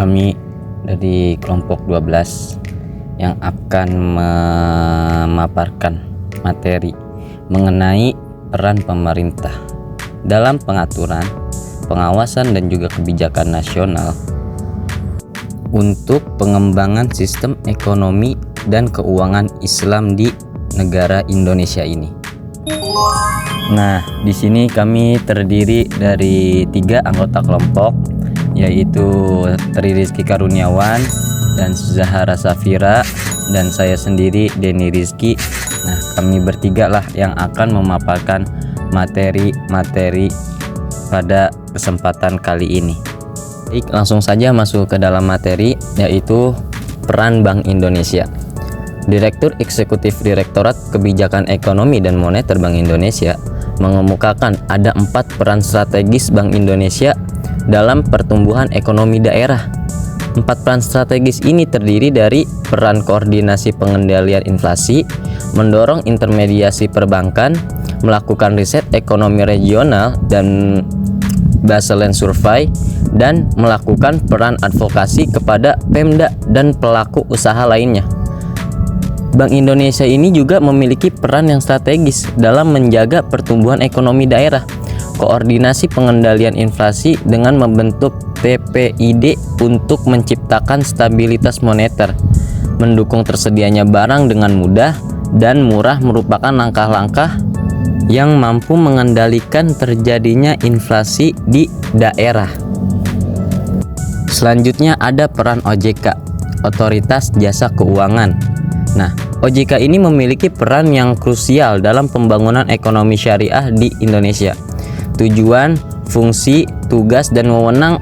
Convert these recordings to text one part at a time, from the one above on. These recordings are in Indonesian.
kami dari kelompok 12 yang akan memaparkan materi mengenai peran pemerintah dalam pengaturan, pengawasan dan juga kebijakan nasional untuk pengembangan sistem ekonomi dan keuangan Islam di negara Indonesia ini. Nah, di sini kami terdiri dari 3 anggota kelompok, yaitu Tri Rizky Karuniawan dan Zahara Safira dan saya sendiri Denny Rizky. Nah, kami bertiga lah yang akan memaparkan materi-materi pada kesempatan kali ini. Baik, langsung saja masuk ke dalam materi, yaitu peran Bank Indonesia. Direktur Eksekutif Direktorat Kebijakan Ekonomi dan Moneter Bank Indonesia mengemukakan ada 4 peran strategis Bank Indonesia dalam pertumbuhan ekonomi daerah. 4 peran strategis ini terdiri dari peran koordinasi pengendalian inflasi, mendorong intermediasi perbankan, melakukan riset ekonomi regional dan Baseline Survey, dan melakukan peran advokasi kepada Pemda dan pelaku usaha lainnya. Bank Indonesia ini juga memiliki peran yang strategis dalam menjaga pertumbuhan ekonomi daerah, koordinasi pengendalian inflasi dengan membentuk TPID untuk menciptakan stabilitas moneter, mendukung tersedianya barang dengan mudah dan murah merupakan langkah-langkah yang mampu mengendalikan terjadinya inflasi di daerah. Selanjutnya ada peran OJK, Otoritas Jasa Keuangan. Nah, OJK ini memiliki peran yang krusial dalam pembangunan ekonomi syariah di Indonesia. Tujuan, fungsi, tugas, dan wewenang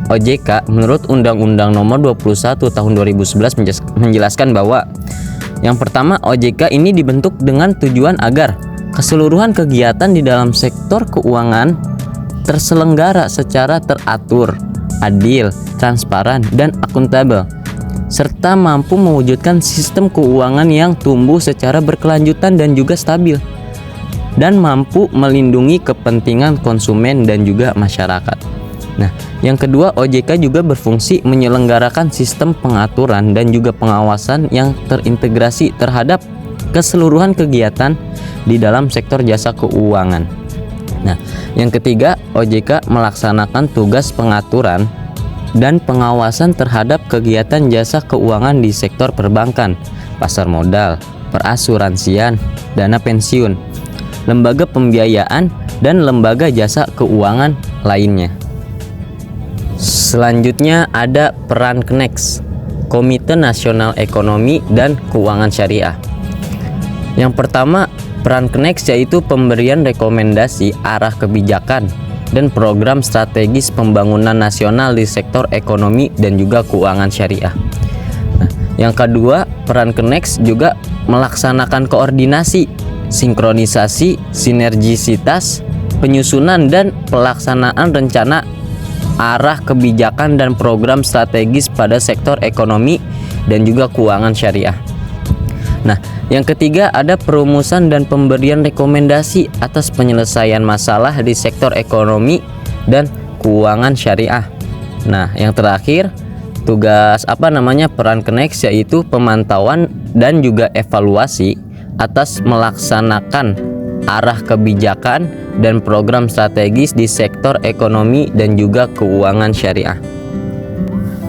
OJK menurut Undang-Undang Nomor 21 Tahun 2011 menjelaskan bahwa yang pertama, OJK ini dibentuk dengan tujuan agar keseluruhan kegiatan di dalam sektor keuangan terselenggara secara teratur, adil, transparan, dan akuntabel, serta mampu mewujudkan sistem keuangan yang tumbuh secara berkelanjutan dan juga stabil, dan mampu melindungi kepentingan konsumen dan juga masyarakat. Nah, yang kedua, OJK juga berfungsi menyelenggarakan sistem pengaturan dan juga pengawasan yang terintegrasi terhadap keseluruhan kegiatan di dalam sektor jasa keuangan. Nah, yang ketiga, OJK melaksanakan tugas pengaturan dan pengawasan terhadap kegiatan jasa keuangan di sektor perbankan, pasar modal, perasuransian, dana pensiun, lembaga pembiayaan, dan lembaga jasa keuangan lainnya. Selanjutnya ada peran KNEX, Komite Nasional Ekonomi dan Keuangan Syariah. Yang pertama, peran KNEX yaitu pemberian rekomendasi arah kebijakan dan program strategis pembangunan nasional di sektor ekonomi dan juga keuangan syariah. Nah, yang kedua, peran KNEX juga melaksanakan koordinasi, sinkronisasi, sinergisitas, penyusunan dan pelaksanaan rencana arah kebijakan dan program strategis pada sektor ekonomi dan juga keuangan syariah. Nah, yang ketiga ada perumusan dan pemberian rekomendasi atas penyelesaian masalah di sektor ekonomi dan keuangan syariah. Nah, yang terakhir tugas peran KNEX yaitu pemantauan dan juga evaluasi atas melaksanakan arah kebijakan dan program strategis di sektor ekonomi dan juga keuangan syariah.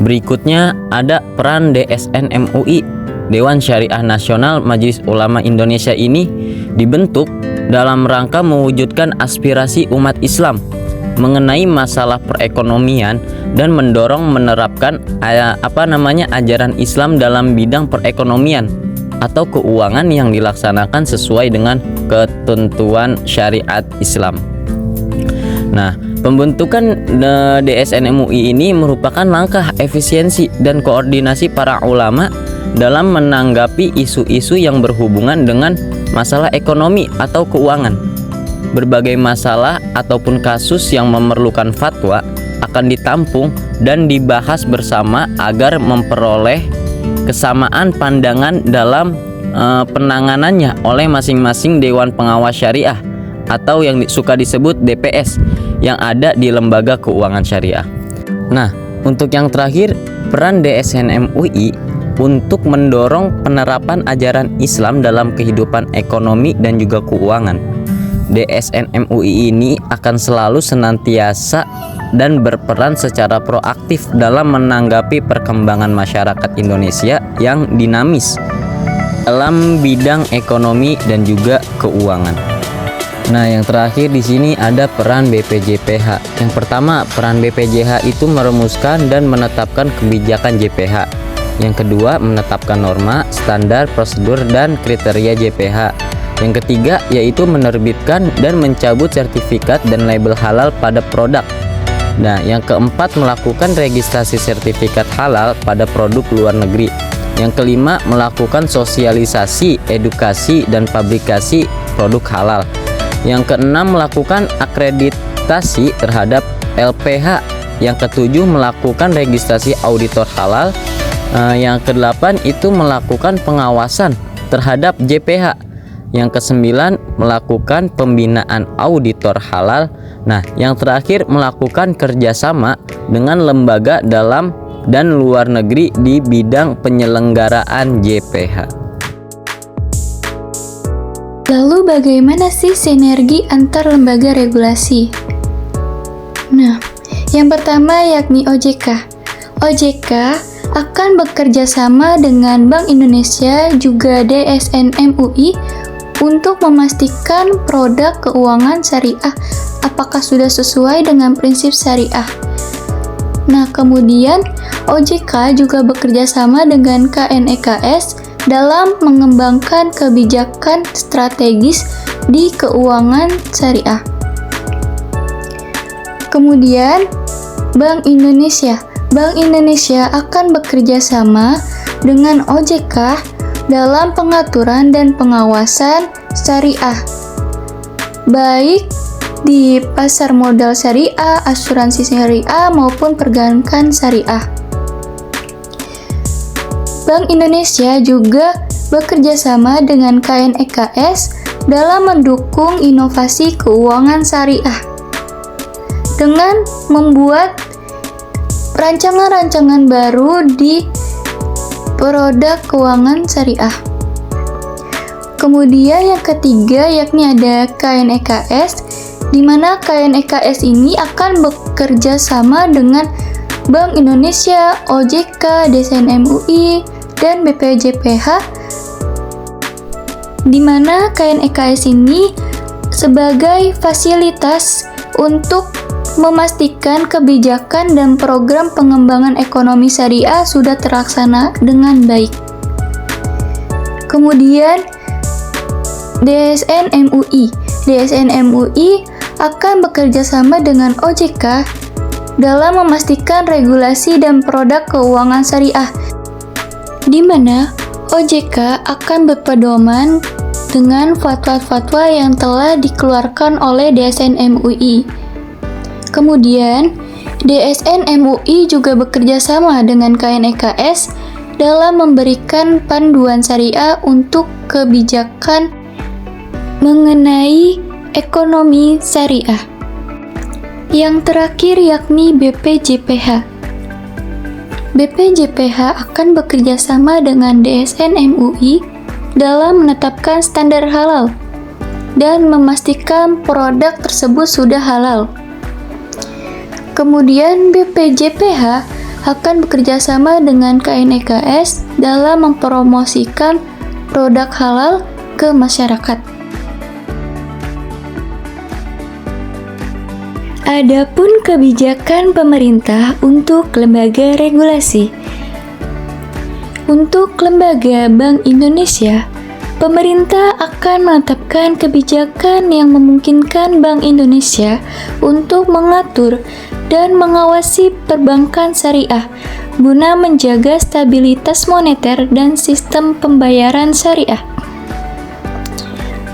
Berikutnya ada peran DSN MUI, Dewan Syariah Nasional Majelis Ulama Indonesia. Ini dibentuk dalam rangka mewujudkan aspirasi umat Islam mengenai masalah perekonomian dan mendorong menerapkan ajaran Islam dalam bidang perekonomian atau keuangan yang dilaksanakan sesuai dengan ketentuan syariat Islam. Nah, pembentukan DSN MUI ini merupakan langkah efisiensi dan koordinasi para ulama dalam menanggapi isu-isu yang berhubungan dengan masalah ekonomi atau keuangan. Berbagai masalah ataupun kasus yang memerlukan fatwa akan ditampung dan dibahas bersama agar memperoleh kesamaan pandangan dalam penanganannya oleh masing-masing Dewan Pengawas Syariah atau yang suka disebut DPS yang ada di lembaga keuangan syariah. Nah, untuk yang terakhir, peran DSN MUI untuk mendorong penerapan ajaran Islam dalam kehidupan ekonomi dan juga keuangan. DSN MUI ini akan selalu senantiasa dan berperan secara proaktif dalam menanggapi perkembangan masyarakat Indonesia yang dinamis dalam bidang ekonomi dan juga keuangan. Nah, yang terakhir di sini ada peran BPJPH. Yang pertama, peran BPJH itu merumuskan dan menetapkan kebijakan JPH. Yang kedua, menetapkan norma, standar, prosedur, dan kriteria JPH. Yang ketiga, yaitu menerbitkan dan mencabut sertifikat dan label halal pada produk. Nah, yang keempat, melakukan registrasi sertifikat halal pada produk luar negeri. Yang kelima, melakukan sosialisasi, edukasi, dan publikasi produk halal. Yang keenam, melakukan akreditasi terhadap LPH. Yang ketujuh, melakukan registrasi auditor halal. Yang kedelapan itu melakukan pengawasan terhadap JPH. Yang kesembilan, melakukan pembinaan auditor halal. Nah, yang terakhir, melakukan kerjasama dengan lembaga dalam dan luar negeri di bidang penyelenggaraan JPH. Lalu bagaimana sih sinergi antar lembaga regulasi? Nah, yang pertama yakni OJK. OJK akan bekerja sama dengan Bank Indonesia juga DSN MUI untuk memastikan produk keuangan syariah apakah sudah sesuai dengan prinsip syariah. Nah, kemudian OJK juga bekerja sama dengan KNEKS dalam mengembangkan kebijakan strategis di keuangan syariah. Kemudian, Bank Indonesia akan bekerja sama dengan OJK dalam pengaturan dan pengawasan syariah, baik di pasar modal syariah, asuransi syariah, maupun perbankan syariah. Bank Indonesia juga bekerja sama dengan KNEKS dalam mendukung inovasi keuangan syariah dengan membuat rancangan-rancangan baru di produk keuangan syariah. Kemudian yang ketiga yakni ada KNEKS, di mana KNEKS ini akan bekerja sama dengan Bank Indonesia, OJK, DSN MUI, dan BPJPH, di mana KNEKS ini sebagai fasilitas untuk memastikan kebijakan dan program pengembangan ekonomi syariah sudah terlaksana dengan baik. Kemudian DSN MUI akan bekerja sama dengan OJK dalam memastikan regulasi dan produk keuangan syariah, di mana OJK akan berpedoman dengan fatwa-fatwa yang telah dikeluarkan oleh DSN MUI. Kemudian, DSN MUI juga bekerja sama dengan KNEKS dalam memberikan panduan syariah untuk kebijakan mengenai ekonomi syariah. Yang terakhir yakni BPJPH. BPJPH akan bekerja sama dengan DSN MUI dalam menetapkan standar halal dan memastikan produk tersebut sudah halal. Kemudian BPJPH akan bekerja sama dengan KNEKS dalam mempromosikan produk halal ke masyarakat. Adapun kebijakan pemerintah untuk lembaga regulasi. Untuk lembaga Bank Indonesia, pemerintah akan menetapkan kebijakan yang memungkinkan Bank Indonesia untuk mengatur dan mengawasi perbankan syariah guna menjaga stabilitas moneter dan sistem pembayaran syariah.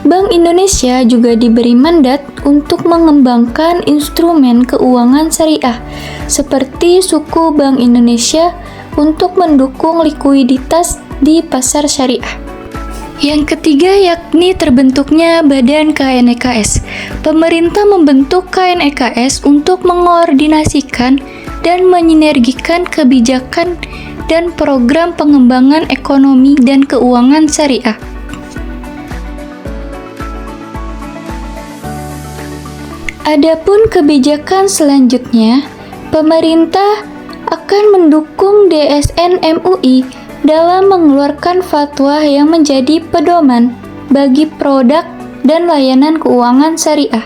Bank Indonesia juga diberi mandat untuk mengembangkan instrumen keuangan syariah seperti Suku Bank Indonesia untuk mendukung likuiditas di pasar syariah. Yang ketiga yakni terbentuknya Badan KNEKS. Pemerintah membentuk KNEKS untuk mengoordinasikan dan menyinergikan kebijakan dan program pengembangan ekonomi dan keuangan syariah. Adapun kebijakan selanjutnya, pemerintah akan mendukung DSN MUI dalam mengeluarkan fatwa yang menjadi pedoman bagi produk dan layanan keuangan syariah.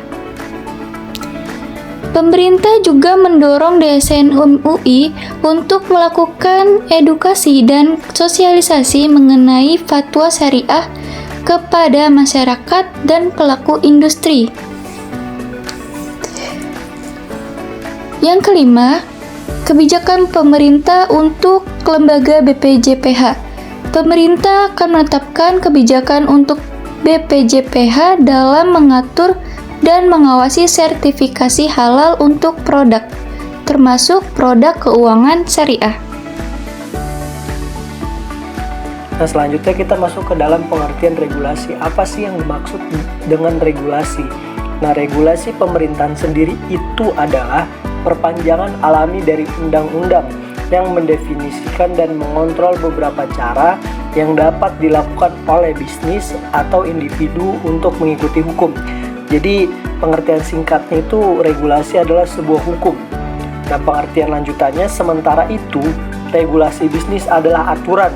Pemerintah juga mendorong DSN MUI untuk melakukan edukasi dan sosialisasi mengenai fatwa syariah kepada masyarakat dan pelaku industri. Yang kelima, kebijakan pemerintah untuk lembaga BPJPH. Pemerintah akan menetapkan kebijakan untuk BPJPH dalam mengatur dan mengawasi sertifikasi halal untuk produk, termasuk produk keuangan syariah. Nah, selanjutnya kita masuk ke dalam pengertian regulasi. Apa sih yang dimaksud dengan regulasi? Nah, regulasi pemerintahan sendiri itu adalah perpanjangan alami dari undang-undang yang mendefinisikan dan mengontrol beberapa cara yang dapat dilakukan oleh bisnis atau individu untuk mengikuti hukum. Jadi pengertian singkatnya itu regulasi adalah sebuah hukum. Nah, pengertian lanjutannya, sementara itu regulasi bisnis adalah aturan.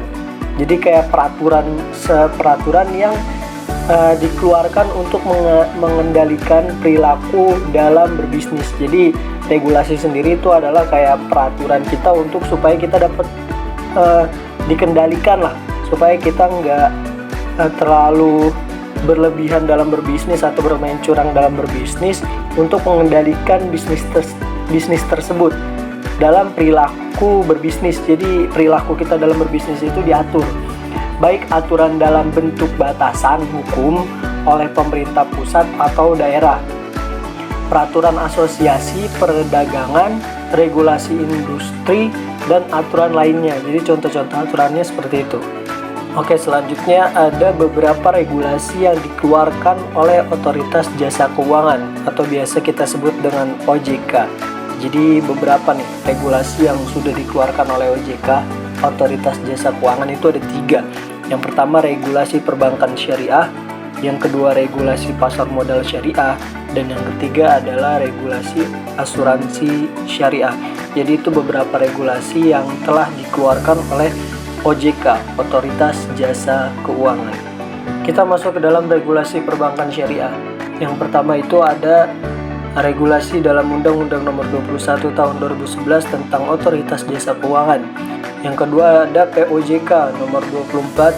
Jadi kayak peraturan yang dikeluarkan untuk mengendalikan perilaku dalam berbisnis. Jadi regulasi sendiri itu adalah kayak peraturan kita untuk supaya kita dapat dikendalikan lah, supaya kita nggak terlalu berlebihan dalam berbisnis atau bermain curang dalam berbisnis, untuk mengendalikan bisnis tersebut dalam perilaku berbisnis. Jadi perilaku kita dalam berbisnis itu diatur, baik aturan dalam bentuk batasan hukum oleh pemerintah pusat atau daerah, peraturan asosiasi perdagangan, regulasi industri, dan aturan lainnya. Jadi contoh-contoh aturannya seperti itu. Oke, selanjutnya ada beberapa regulasi yang dikeluarkan oleh Otoritas Jasa Keuangan atau biasa kita sebut dengan OJK. Jadi beberapa nih regulasi yang sudah dikeluarkan oleh OJK, Otoritas Jasa Keuangan, itu ada 3. Yang pertama regulasi perbankan syariah, yang kedua regulasi pasar modal syariah, dan yang ketiga adalah regulasi asuransi syariah. Jadi itu beberapa regulasi yang telah dikeluarkan oleh OJK, Otoritas Jasa Keuangan. Kita masuk ke dalam regulasi perbankan syariah. Yang pertama itu ada regulasi dalam Undang-Undang Nomor 21 Tahun 2011 tentang Otoritas Jasa Keuangan. Yang kedua ada POJK Nomor 24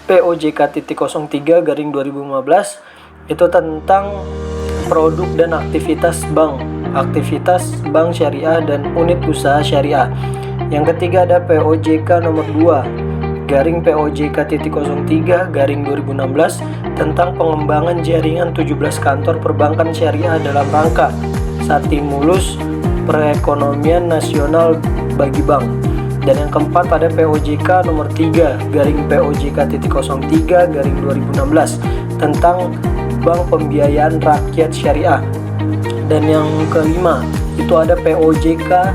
POJK.03/2015, itu tentang produk dan aktivitas bank syariah dan unit usaha syariah. Yang ketiga ada POJK nomor 2/POJK.03/2016 tentang pengembangan jaringan 17 kantor perbankan syariah dalam rangka stimulus perekonomian nasional bagi bank. Dan yang keempat ada POJK nomor 3/POJK.03/2016 tentang bank pembiayaan rakyat syariah. Dan yang kelima itu ada POJK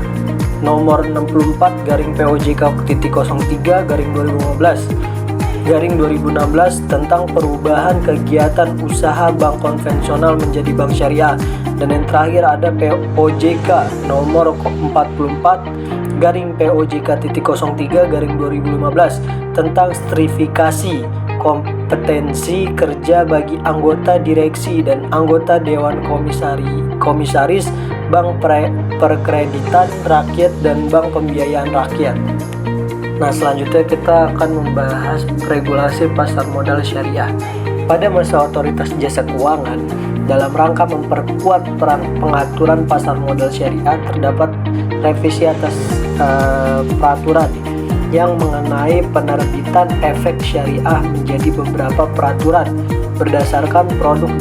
nomor 64/POJK.03/2015 tentang perubahan kegiatan usaha bank konvensional menjadi bank syariah. Dan yang terakhir ada POJK nomor 44/POJK.03/2015 tentang stratifikasi kompetensi kerja bagi anggota direksi dan anggota dewan komisaris bank perkreditan rakyat dan bank pembiayaan rakyat. Nah, selanjutnya kita akan membahas regulasi pasar modal syariah. Pada masa Otoritas Jasa Keuangan, dalam rangka memperkuat peran pengaturan pasar modal syariah, terdapat revisi atas peraturan yang mengenai penerbitan efek syariah menjadi beberapa peraturan berdasarkan produk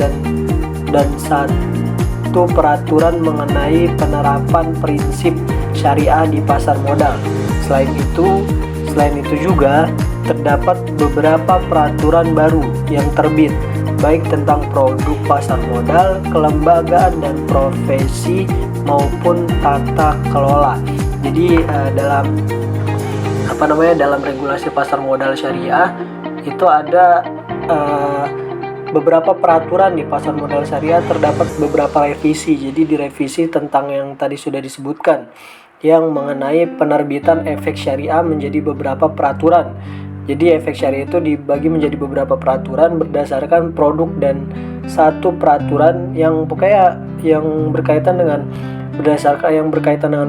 dan satu peraturan mengenai penerapan prinsip syariah di pasar modal. Selain itu juga terdapat beberapa peraturan baru yang terbit, baik tentang produk pasar modal, kelembagaan dan profesi maupun tata kelola. Jadi dalam regulasi pasar modal syariah itu ada beberapa peraturan di pasar modal syariah, terdapat beberapa revisi. Jadi direvisi tentang yang tadi sudah disebutkan, yang mengenai penerbitan efek syariah menjadi beberapa peraturan. Jadi efek syariah itu dibagi menjadi beberapa peraturan berdasarkan produk dan satu peraturan yang berkaitan dengan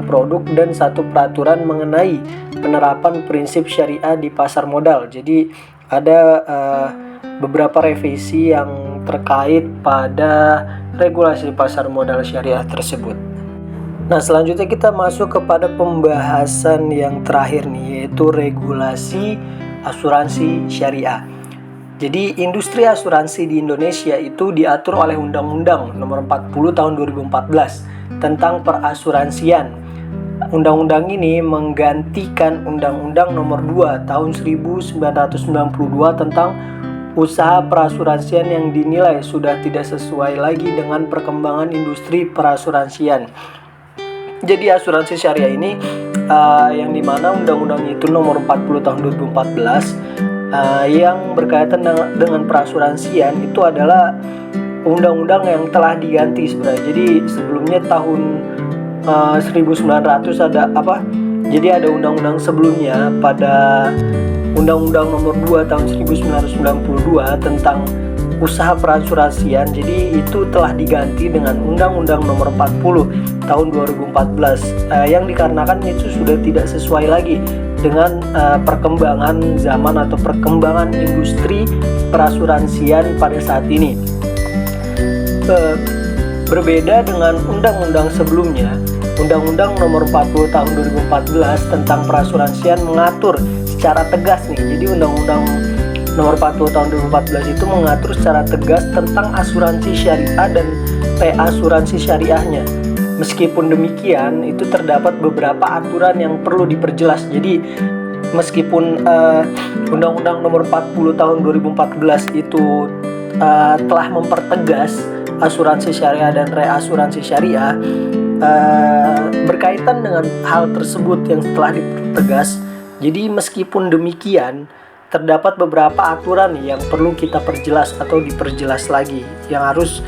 produk dan satu peraturan mengenai penerapan prinsip syariah di pasar modal. Jadi ada beberapa revisi yang terkait pada regulasi pasar modal syariah tersebut. Nah, selanjutnya kita masuk kepada pembahasan yang terakhir nih, yaitu regulasi asuransi syariah. Jadi industri asuransi di Indonesia itu diatur oleh Undang-Undang Nomor 40 Tahun 2014 tentang perasuransian. Undang-undang ini menggantikan Undang-Undang Nomor 2 Tahun 1992 tentang usaha perasuransian yang dinilai sudah tidak sesuai lagi dengan perkembangan industri perasuransian. Jadi asuransi syariah ini yang dimana undang-undang itu nomor 40 tahun 2014 yang berkaitan dengan perasuransian itu adalah undang-undang yang telah diganti sebenarnya. Jadi sebelumnya tahun 1900 Jadi ada undang-undang sebelumnya pada Undang-Undang Nomor 2 Tahun 1992 tentang usaha perasuransian. Jadi itu telah diganti dengan Undang-Undang Nomor 40 Tahun 2014 yang dikarenakan itu sudah tidak sesuai lagi dengan perkembangan zaman atau perkembangan industri perasuransian pada saat ini. Berbeda dengan undang-undang sebelumnya, Undang-Undang Nomor 40 Tahun 2014 tentang perasuransian mengatur secara tegas nih. Jadi Undang-Undang Nomor 40 Tahun 2014 itu mengatur secara tegas tentang asuransi syariah dan reasuransi syariahnya. Meskipun demikian, itu terdapat beberapa aturan yang perlu diperjelas. Jadi meskipun Undang-Undang Nomor 40 Tahun 2014 itu telah mempertegas asuransi syariah dan reasuransi syariah, berkaitan dengan hal tersebut yang telah dipertegas. Jadi meskipun demikian, terdapat beberapa aturan yang perlu kita perjelas atau diperjelas lagi, yang harus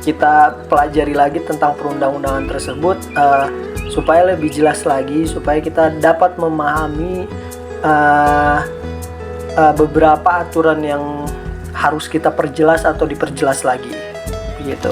kita pelajari lagi tentang perundang-undangan tersebut supaya lebih jelas lagi, supaya kita dapat memahami beberapa aturan yang harus kita perjelas atau diperjelas lagi, begitu.